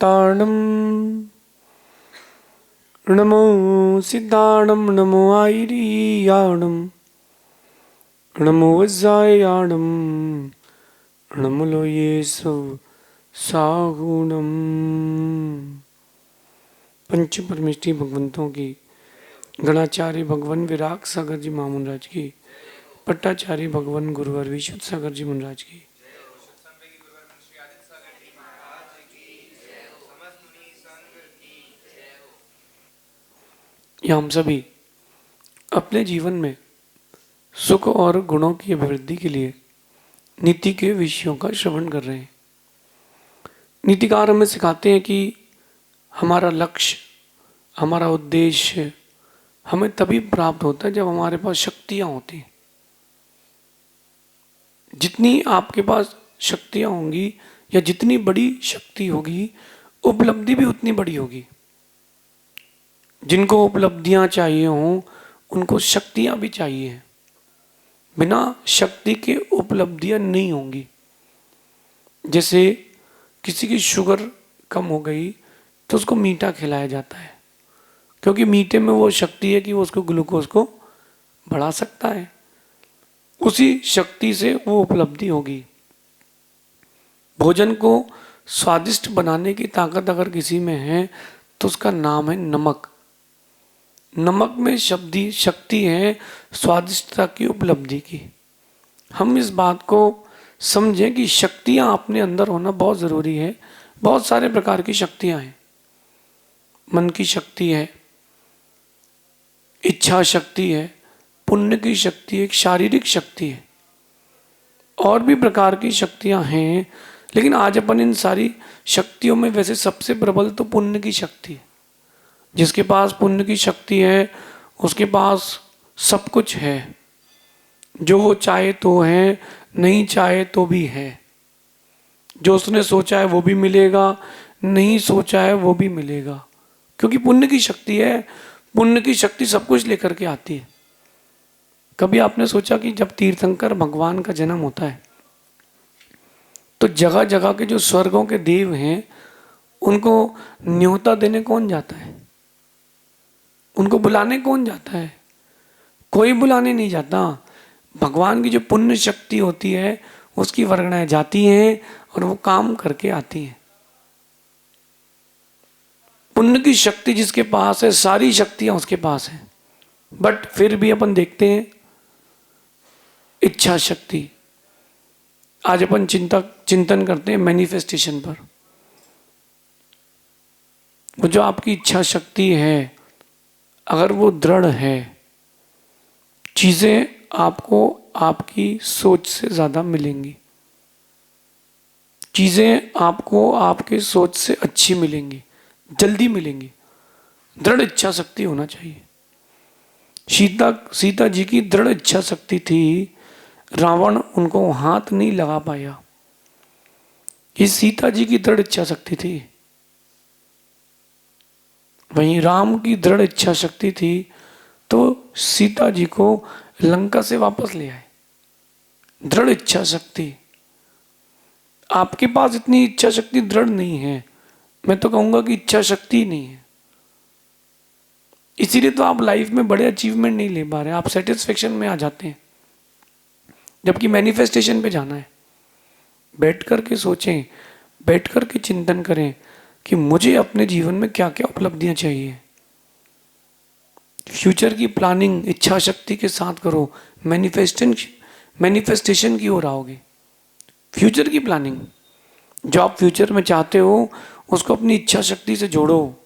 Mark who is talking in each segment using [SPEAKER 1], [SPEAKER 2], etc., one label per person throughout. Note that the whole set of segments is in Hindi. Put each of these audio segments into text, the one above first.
[SPEAKER 1] सिद्धाणम नमो सिद्धाणम नमो आयरियाणम नमो वज्रायाणम नमो लोये सागुणम। पंच परमेष्ठी भगवंतों की, गणाचार्य भगवान विराग सागर जी महामुनराज की, पट्टाचार्य भगवान गुरुवर विशुद्ध सागर जी महाराज की। या हम सभी अपने जीवन में सुख और गुणों की अभिवृद्धि के लिए नीति के विषयों का श्रवण कर रहे हैं। नीतिकार हमें सिखाते हैं कि हमारा लक्ष्य, हमारा उद्देश्य हमें तभी प्राप्त होता है जब हमारे पास शक्तियां होती हैं। जितनी आपके पास शक्तियां होंगी या जितनी बड़ी शक्ति होगी, उपलब्धि भी उतनी बड़ी होगी। जिनको उपलब्धियां चाहिए हों उनको शक्तियां भी चाहिए। बिना शक्ति के उपलब्धियां नहीं होंगी। जैसे किसी की शुगर कम हो गई तो उसको मीठा खिलाया जाता है, क्योंकि मीठे में वो शक्ति है कि वो उसको ग्लूकोज को बढ़ा सकता है। उसी शक्ति से वो उपलब्धि होगी। भोजन को स्वादिष्ट बनाने की ताकत अगर किसी में है तो उसका नाम है नमक। नमक में शक्ति है स्वादिष्टता की उपलब्धि की। हम इस बात को समझें कि शक्तियां अपने अंदर होना बहुत ज़रूरी है। बहुत सारे प्रकार की शक्तियां हैं। मन की शक्ति है, इच्छा शक्ति है, पुण्य की शक्ति है, एक शारीरिक शक्ति है, और भी प्रकार की शक्तियां हैं। लेकिन आज अपन इन सारी शक्तियों में वैसे सबसे प्रबल तो पुण्य की शक्ति है। जिसके पास पुण्य की शक्ति है उसके पास सब कुछ है। जो वो चाहे तो है, नहीं चाहे तो भी है। जो उसने सोचा है वो भी मिलेगा, नहीं सोचा है वो भी मिलेगा, क्योंकि पुण्य की शक्ति है। पुण्य की शक्ति सब कुछ लेकर के आती है। कभी आपने सोचा कि जब तीर्थंकर भगवान का जन्म होता है तो जगह जगह के जो स्वर्गों के देव हैं उनको न्योता देने कौन जाता है? उनको बुलाने कौन जाता है? कोई बुलाने नहीं जाता। भगवान की जो पुण्य शक्ति होती है उसकी वर्गणाएं जाती हैं और वो काम करके आती हैं। पुण्य की शक्ति जिसके पास है, सारी शक्तियां उसके पास हैं। बट फिर भी अपन देखते हैं इच्छा शक्ति। आज अपन चिंतन करते हैं मैनिफेस्टेशन पर। वो जो आपकी इच्छा शक्ति है, अगर वो दृढ़ है, चीजें आपको आपकी सोच से ज्यादा मिलेंगी। चीजें आपको आपके सोच से अच्छी मिलेंगी, जल्दी मिलेंगी। दृढ़ इच्छा शक्ति होना चाहिए। सीता जी की दृढ़ इच्छा शक्ति थी। रावण उनको हाथ नहीं लगा पाया। ये सीता जी की दृढ़ इच्छा शक्ति थी। वहीं राम की दृढ़ इच्छा शक्ति थी तो सीता जी को लंका से वापस ले आए। दृढ़ इच्छा शक्ति। आपके पास इतनी इच्छा शक्ति दृढ़ नहीं है। मैं तो कहूंगा कि इच्छा शक्ति ही नहीं है। इसीलिए तो आप लाइफ में बड़े अचीवमेंट नहीं ले पा रहे। आप सेटिस्फेक्शन में आ जाते हैं, जबकि मैनिफेस्टेशन पे जाना है। बैठ करके सोचें, बैठ करके चिंतन करें कि मुझे अपने जीवन में क्या क्या उपलब्धियां चाहिए। फ्यूचर की प्लानिंग इच्छा शक्ति के साथ करो। मैनिफेस्टेशन की ओर आओगे। फ्यूचर की प्लानिंग, जो आप फ्यूचर में चाहते हो उसको अपनी इच्छा शक्ति से जोड़ो।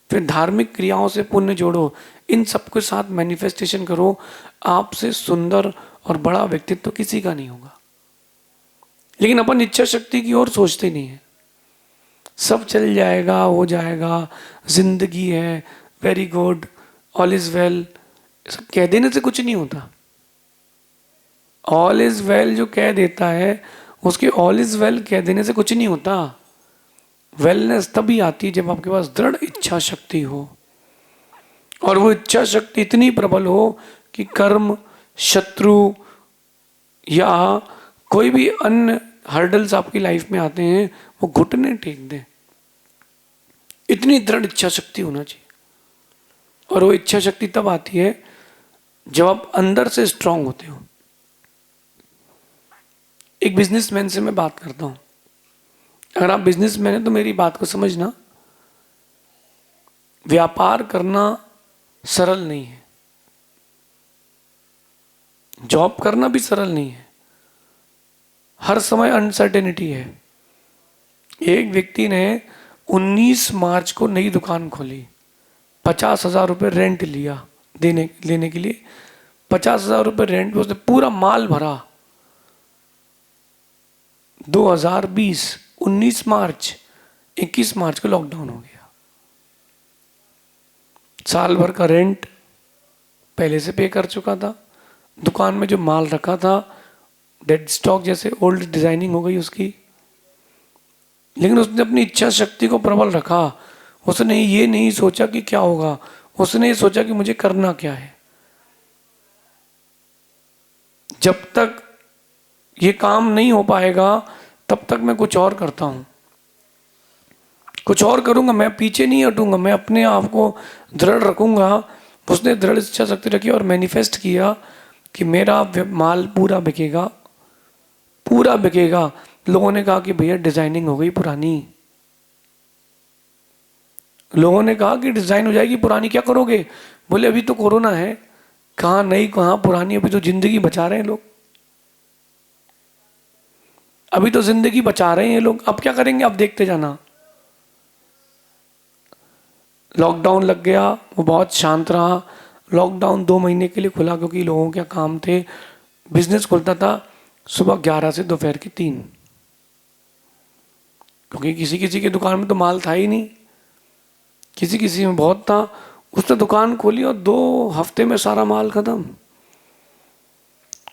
[SPEAKER 1] फिर धार्मिक क्रियाओं से पुण्य जोड़ो। इन सब के साथ मैनिफेस्टेशन करो। आपसे सुंदर और बड़ा व्यक्तित्व किसी का नहीं होगा। लेकिन अपन इच्छा शक्ति की ओर सोचते नहीं है। सब चल जाएगा, हो जाएगा, जिंदगी है, very good, all is well, सब कह देने से कुछ नहीं होता। ऑल इज वेल जो कह देता है उसके ऑल इज वेल कह देने से कुछ नहीं होता। वेलनेस तभी आती है जब आपके पास दृढ़ इच्छा शक्ति हो, और वो इच्छा शक्ति इतनी प्रबल हो कि कर्म, शत्रु या कोई भी अन्य हर्डल्स आपकी लाइफ में आते हैं वो घुटने टेक दें। इतनी दृढ़ इच्छा शक्ति होना चाहिए। और वो इच्छा शक्ति तब आती है जब आप अंदर से स्ट्रांग होते हो। एक बिजनेसमैन से मैं बात करता हूं। अगर आप बिजनेसमैन हैं तो मेरी बात को समझना, व्यापार करना सरल नहीं है, जॉब करना भी सरल नहीं है, हर समय अनसर्टेनिटी है। एक व्यक्ति ने 19 मार्च को नई दुकान खोली, 50,000 रुपये रेंट लिया लेने के लिए, 50,000 रुपये रेंट में उसने पूरा माल भरा। 2020 19 मार्च 21 मार्च को लॉकडाउन हो गया। साल भर का रेंट पहले से पे कर चुका था, दुकान में जो माल रखा था डेड स्टॉक जैसे ओल्ड डिजाइनिंग हो गई उसकी। लेकिन उसने अपनी इच्छा शक्ति को प्रबल रखा। उसने ये नहीं सोचा कि क्या होगा, उसने ये सोचा कि मुझे करना क्या है। जब तक ये काम नहीं हो पाएगा तब तक मैं कुछ और करता हूं, कुछ और करूंगा, मैं पीछे नहीं हटूंगा, मैं अपने आप को दृढ़ रखूंगा। उसने दृढ़ इच्छा शक्ति रखी और मैनिफेस्ट किया कि मेरा माल पूरा बिकेगा, पूरा बिकेगा। लोगों ने कहा कि भैया डिजाइनिंग हो गई पुरानी, लोगों ने कहा कि डिजाइन हो जाएगी पुरानी, क्या करोगे? बोले अभी तो कोरोना है, कहाँ नई कहाँ पुरानी, अभी तो जिंदगी बचा रहे हैं लोग, अभी तो जिंदगी बचा रहे हैं लोग, अब क्या करेंगे, अब देखते जाना। लॉकडाउन लग गया, वो बहुत शांत रहा। लॉकडाउन 2 महीने के लिए खुला क्योंकि लोगों के काम थे। बिजनेस खुलता था सुबह 11 से दोपहर के 3, क्योंकि किसी किसी की दुकान में तो माल था ही नहीं, किसी किसी में बहुत था। उसने दुकान खोली और 2 हफ्ते में सारा माल खत्म।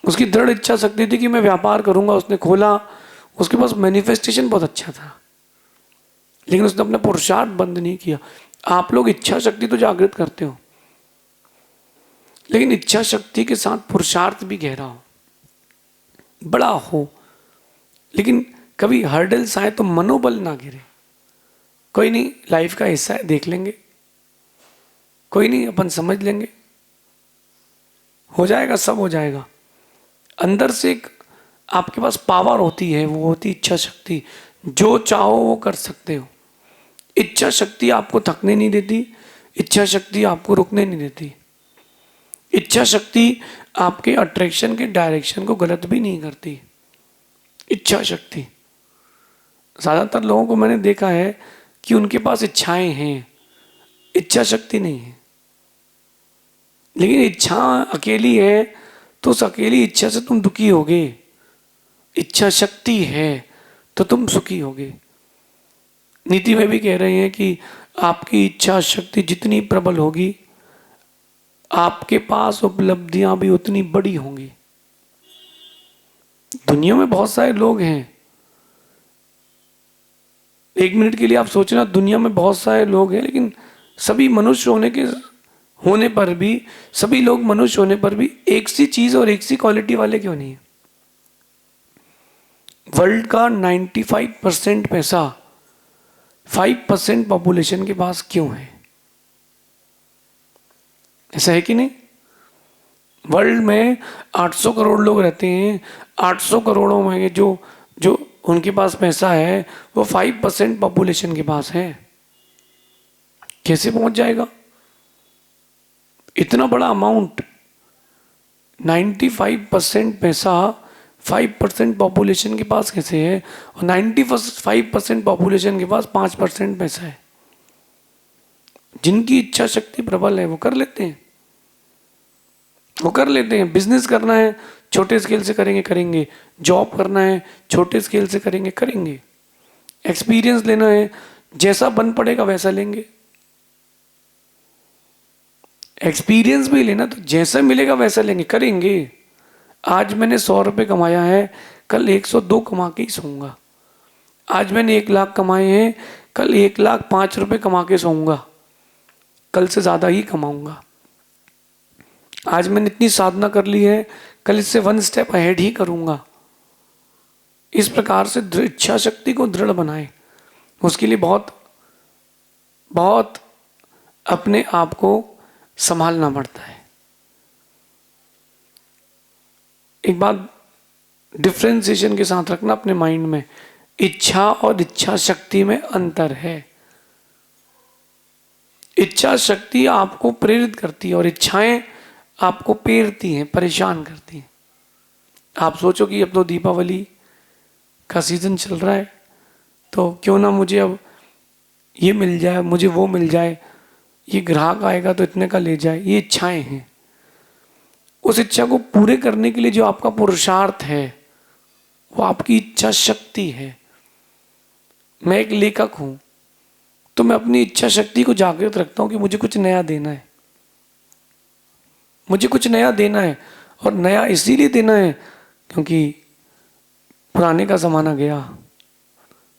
[SPEAKER 1] उसकी दृढ़ इच्छा शक्ति थी कि मैं व्यापार करूंगा, उसने खोला। उसके पास मैनिफेस्टेशन बहुत अच्छा था, लेकिन उसने अपना पुरुषार्थ बंद नहीं किया। आप लोग इच्छा शक्ति तो जागृत करते हो, लेकिन इच्छा शक्ति के साथ पुरुषार्थ भी गहरा हो, बड़ा हो। लेकिन कभी हर्डल्स आए तो मनोबल ना गिरे। कोई नहीं, लाइफ का हिस्सा है, देख लेंगे, कोई नहीं, अपन समझ लेंगे, हो जाएगा, सब हो जाएगा। अंदर से एक आपके पास पावर होती है, वो होती इच्छा शक्ति। जो चाहो वो कर सकते हो। इच्छा शक्ति आपको थकने नहीं देती, इच्छा शक्ति आपको रुकने नहीं देती। इच्छा शक्ति आपके अट्रैक्शन के डायरेक्शन को गलत भी नहीं करती। इच्छा शक्ति, ज्यादातर लोगों को मैंने देखा है कि उनके पास इच्छाएं हैं, इच्छा शक्ति नहीं है। लेकिन इच्छा अकेली है तो उस अकेली इच्छा से तुम दुखी होगे, इच्छा शक्ति है तो तुम सुखी होगे। नीति में भी कह रहे हैं कि आपकी इच्छा शक्ति जितनी प्रबल होगी, आपके पास उपलब्धियां भी उतनी बड़ी होंगी। दुनिया में बहुत सारे लोग हैं, 1 मिनट के लिए आप सोचना, दुनिया में बहुत सारे लोग हैं, लेकिन सभी मनुष्य होने पर भी, सभी लोग मनुष्य होने पर भी एक सी चीज और एक सी क्वालिटी वाले क्यों नहीं है? वर्ल्ड का 95% पैसा 5% पॉपुलेशन के पास क्यों है? ऐसा है कि नहीं? वर्ल्ड में 800 करोड़ लोग रहते हैं, 800 करोड़ों में जो जो उनके पास पैसा है वो 5% पॉपुलेशन के पास है। कैसे पहुंच जाएगा इतना बड़ा अमाउंट? 95% पैसा 5% पॉपुलेशन के पास कैसे है? और 95% पॉपुलेशन के पास 5% पैसा है। जिनकी इच्छा शक्ति प्रबल है वो कर लेते हैं, वो कर लेते हैं। बिजनेस करना है छोटे स्केल से करेंगे, जॉब करना है छोटे स्केल से करेंगे। एक्सपीरियंस लेना है, जैसा बन पड़ेगा वैसा लेंगे। एक्सपीरियंस भी लेना तो जैसा मिलेगा वैसा लेंगे, करेंगे। आज मैंने 100 रुपये कमाया है, कल 102 कमा के ही सोऊंगा। आज मैंने 1 लाख कमाए हैं, कल 1,05,000 रुपये कमा के सोऊंगा, कल से ज्यादा ही कमाऊंगा। आज मैंने इतनी साधना कर ली है, कल इससे 1 स्टेप अहेड ही करूंगा। इस प्रकार से इच्छा शक्ति को दृढ़ बनाए। उसके लिए बहुत बहुत अपने आप को संभालना पड़ता है। एक बात डिफ्रेंसिएशन के साथ रखना अपने माइंड में, इच्छा और इच्छा शक्ति में अंतर है। इच्छा शक्ति आपको प्रेरित करती है और इच्छाएं आपको पेरती हैं, परेशान करती हैं। आप सोचो कि अब तो दीपावली का सीजन चल रहा है, तो क्यों ना मुझे अब ये मिल जाए, मुझे वो मिल जाए, ये ग्राहक आएगा तो इतने का ले जाए। ये इच्छाएं हैं। उस इच्छा को पूरे करने के लिए जो आपका पुरुषार्थ है वो आपकी इच्छा शक्ति है। मैं एक लेखक हूं तो मैं अपनी इच्छा शक्ति को जागृत रखता हूं कि मुझे कुछ नया देना है, मुझे कुछ नया देना है। और नया इसीलिए देना है क्योंकि पुराने का ज़माना गया,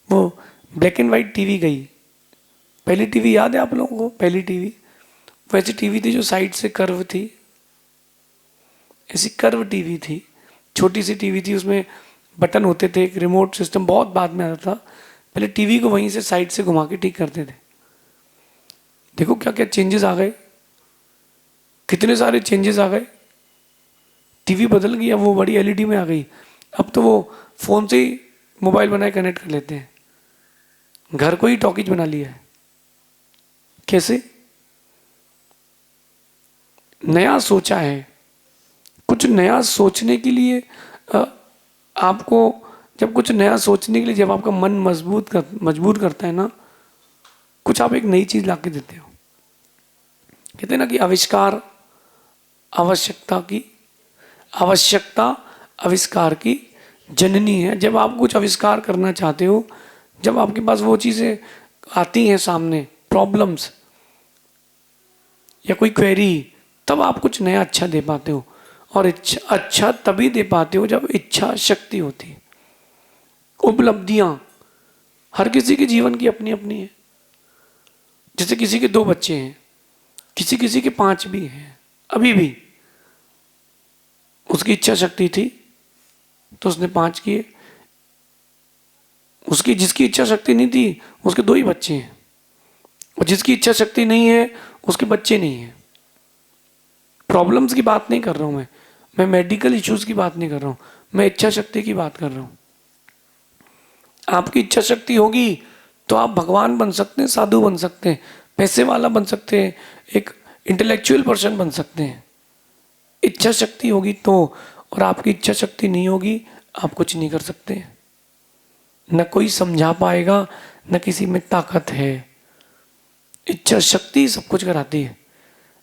[SPEAKER 1] वो ब्लैक एंड वाइट टीवी गई। पहली टीवी याद है आप लोगों को? पहली टीवी वैसी टीवी थी जो साइड से कर्व थी, ऐसी कर्व टीवी थी, छोटी सी टीवी थी, उसमें बटन होते थे, एक रिमोट सिस्टम बहुत बाद में आता था। पहले टीवी को वहीं से साइड से घुमा के ठीक करते थे। देखो क्या क्या चेंजेस आ गए, कितने सारे चेंजेस आ गए। टीवी बदल गई, अब वो बड़ी एलईडी में आ गई। अब तो वो फोन से ही मोबाइल बनाए कनेक्ट कर लेते हैं, घर को ही टॉकीज बना लिया है। कैसे? नया सोचा है। कुछ नया सोचने के लिए आपको, जब कुछ नया सोचने के लिए जब आपका मन मजबूर करता है ना, कुछ आप एक नई चीज ला के देते हो। कहते हैं ना कि आविष्कार आवश्यकता आविष्कार की जननी है। जब आप कुछ आविष्कार करना चाहते हो, जब आपके पास वो चीजें आती हैं सामने, प्रॉब्लम्स या कोई क्वेरी, तब आप कुछ नया अच्छा दे पाते हो। और अच्छा तभी दे पाते हो जब इच्छा शक्ति होती है। उपलब्धियां हर किसी के जीवन की अपनी अपनी है। जैसे किसी के 2 बच्चे हैं, किसी के 5 भी हैं। अभी भी उसकी इच्छा शक्ति थी तो उसने 5 किए, जिसकी इच्छा शक्ति नहीं थी उसके 2 ही बच्चे हैं, और जिसकी इच्छा शक्ति नहीं है उसके बच्चे नहीं है। प्रॉब्लम्स की बात नहीं कर रहा हूं मैं मेडिकल इश्यूज की बात नहीं कर रहा हूं, मैं इच्छा शक्ति की बात कर रहा हूं। आपकी इच्छा शक्ति होगी तो आप भगवान बन सकते हैं, साधु बन सकते हैं, पैसे वाला बन सकते हैं, एक इंटेलेक्चुअल पर्सन बन सकते हैं। इच्छा शक्ति होगी तो, और आपकी इच्छा शक्ति नहीं होगी आप कुछ नहीं कर सकते। न कोई समझा पाएगा, न किसी में ताकत है। इच्छा शक्ति सब कुछ कराती है।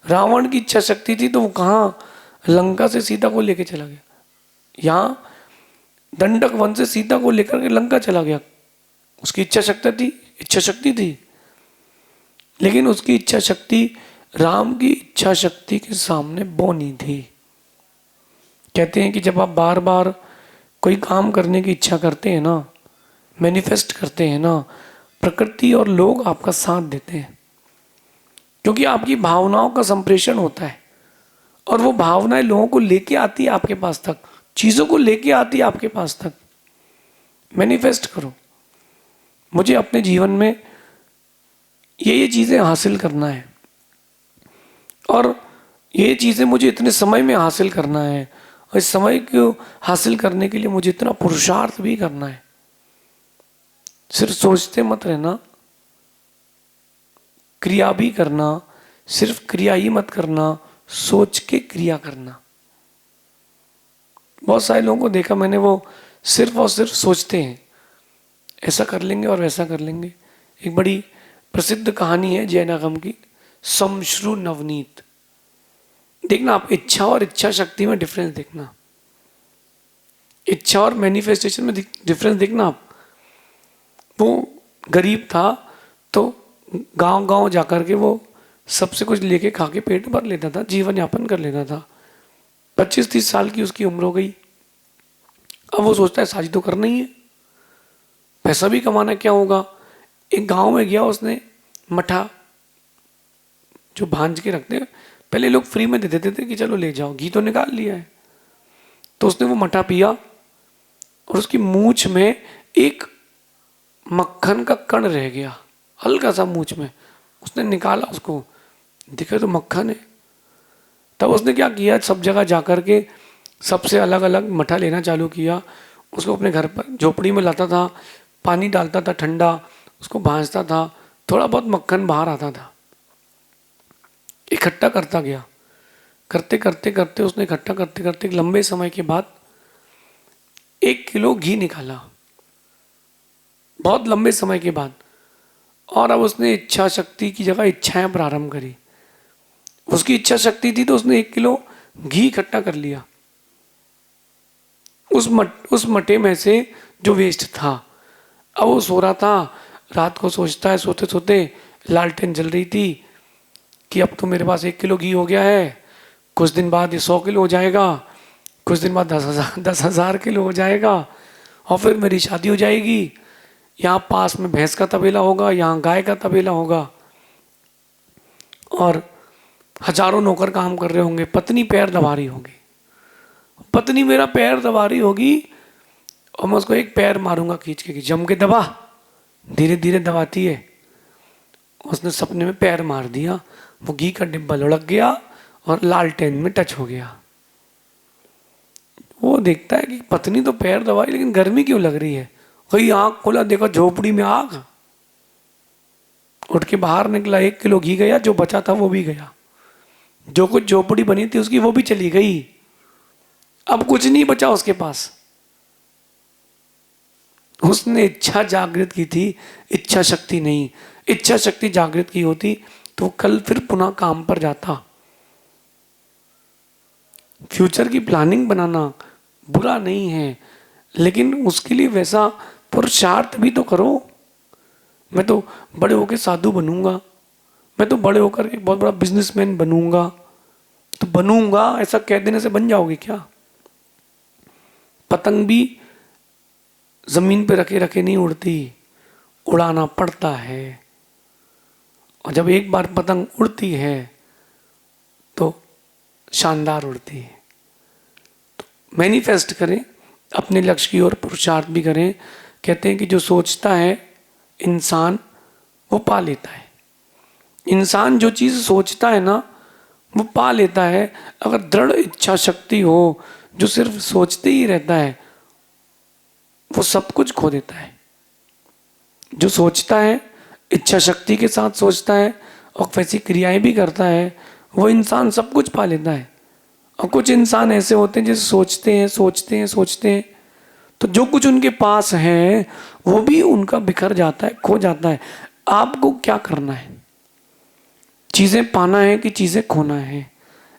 [SPEAKER 1] रावण की इच्छा शक्ति थी तो वो कहाँ, लंका से सीता को लेकर चला गया, यहां दंडक वन से सीता को लेकर के लंका चला गया। उसकी इच्छा शक्ति थी, लेकिन उसकी इच्छा शक्ति राम की इच्छा शक्ति के सामने बौनी थी। कहते हैं कि जब आप बार बार कोई काम करने की इच्छा करते हैं ना, मैनिफेस्ट करते हैं ना, प्रकृति और लोग आपका साथ देते हैं, क्योंकि आपकी भावनाओं का संप्रेषण होता है और वो भावनाएं लोगों को लेके आती है आपके पास तक, चीजों को लेके आती है आपके पास तक। मैनिफेस्ट करो, मुझे अपने जीवन में ये चीजें हासिल करना है और ये चीजें मुझे इतने समय में हासिल करना है, और इस समय को हासिल करने के लिए मुझे इतना पुरुषार्थ भी करना है। सिर्फ सोचते मत रहना, क्रिया भी करना। सिर्फ क्रिया ही मत करना, सोच के क्रिया करना। बहुत सारे लोगों को देखा मैंने, वो सिर्फ और सिर्फ सोचते हैं, ऐसा कर लेंगे और वैसा कर लेंगे। एक बड़ी प्रसिद्ध कहानी है जैनागम की, समश्रु नवनीत। देखना आप, इच्छा और इच्छा शक्ति में डिफरेंस देखना, इच्छा और मैनिफेस्टेशन में डिफरेंस देखना आप। वो गरीब था तो गांव गांव जाकर के वो सबसे कुछ लेके खा के पेट भर लेता था, जीवन यापन कर लेता था। 25-30 साल की उसकी उम्र हो गई। अब वो सोचता है शादी तो करना ही है, पैसा भी कमाना, क्या होगा। एक गांव में गया, उसने मठा जो भांज के रखते हैं, पहले लोग फ्री में दे देते थे कि चलो ले जाओ, घी तो निकाल लिया है। तो उसने वो मठा पिया और उसकी मूंछ में एक मक्खन का कण रह गया, हल्का सा मूंछ में। उसने निकाला उसको, दिखे तो मक्खन है। तब उसने क्या किया, सब जगह जाकर के सबसे अलग अलग मठा लेना चालू किया। उसको अपने घर पर झोपड़ी में लाता था, पानी डालता था ठंडा, उसको भांजता था, थोड़ा बहुत मक्खन बाहर आता था, इकट्ठा करता गया। करते करते करते उसने इकट्ठा करते करते एक लंबे समय के बाद 1 किलो घी निकाला, बहुत लंबे समय के बाद। और अब उसने इच्छा शक्ति की जगह इच्छाएं प्रारंभ करी। उसकी इच्छा शक्ति थी तो उसने 1 किलो घी इकट्ठा कर लिया उस मटे में से जो वेस्ट था। अब वो सो रहा था, रात को सोचता है, सोते सोते लालटेन जल रही थी कि अब तो मेरे पास 1 किलो घी हो गया है, कुछ दिन बाद ये 100 किलो हो जाएगा, कुछ दिन बाद 10,000 किलो हो जाएगा, और फिर मेरी शादी हो जाएगी। यहाँ पास में भैंस का तबेला होगा, यहाँ गाय का तबेला होगा, और हजारों नौकर काम कर रहे होंगे, पत्नी पैर दबा रही होगी, पत्नी मेरा पैर दबा रही होगी, और मैं उसको एक पैर मारूंगा खींच के कि जम के दबा। धीरे धीरे दबाती है। उसने सपने में पैर मार दिया, वो घी का डिब्बा लुढ़क गया और लालटेन में टच हो गया। वो देखता है कि पत्नी तो पैर दबाई लेकिन गर्मी क्यों लग रही है। वही आंख खोला, देखा झोपड़ी में आग। उठ के बाहर निकला, 1 किलो घी गया, जो बचा था वो भी गया, जो कुछ झोपड़ी बनी थी उसकी वो भी चली गई। अब कुछ नहीं बचा उसके पास। उसने इच्छा जागृत की थी, इच्छा शक्ति नहीं। इच्छा शक्ति जागृत की होती तो कल फिर पुनः काम पर जाता। फ्यूचर की प्लानिंग बनाना बुरा नहीं है, लेकिन उसके लिए वैसा पुरुषार्थ भी तो करो। मैं तो बड़े होकर साधु बनूंगा, मैं तो बड़े होकर एक बहुत बड़ा बिजनेसमैन बनूंगा, तो बनूंगा ऐसा कह देने से बन जाओगे क्या? पतंग भी जमीन पे रखे रखे नहीं उड़ती, उड़ाना पड़ता है। और जब एक बार पतंग उड़ती है तो शानदार उड़ती है। तो मैनिफेस्ट करें, अपने लक्ष्य की ओर पुरुषार्थ भी करें। कहते हैं कि जो सोचता है इंसान वो पा लेता है। इंसान जो चीज़ सोचता है ना वो पा लेता है। अगर दृढ़ इच्छा शक्ति हो, जो सिर्फ सोचते ही रहता है वो सब कुछ खो देता है। जो सोचता है, इच्छा शक्ति के साथ सोचता है और वैसी क्रियाएं भी करता है, वो इंसान सब कुछ पा लेता है। और कुछ इंसान ऐसे होते हैं जैसे सोचते हैं सोचते हैं सोचते हैं, तो जो कुछ उनके पास है वो भी उनका बिखर जाता है, खो जाता है। आपको क्या करना है? चीज़ें पाना है कि चीज़ें खोना है?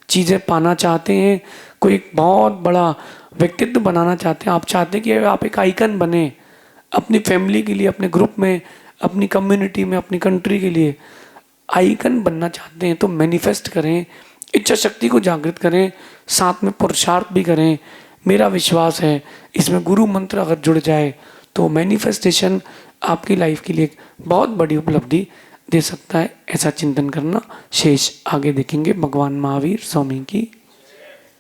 [SPEAKER 1] चीज़ें पाना चाहते हैं, कोई एक बहुत बड़ा व्यक्तित्व बनाना चाहते हैं, आप चाहते हैं कि आप एक आइकन बने अपनी फैमिली के लिए, अपने ग्रुप में, अपनी कम्युनिटी में, अपनी कंट्री के लिए आइकन बनना चाहते हैं, तो मैनिफेस्ट करें, इच्छा शक्ति को जागृत करें, साथ में पुरुषार्थ भी करें। मेरा विश्वास है इसमें गुरु मंत्र अगर जुड़ जाए तो मैनिफेस्टेशन आपकी लाइफ के लिए एक बहुत बड़ी उपलब्धि दे सकता है। ऐसा चिंतन करना। शेष आगे देखेंगे। भगवान महावीर स्वामी की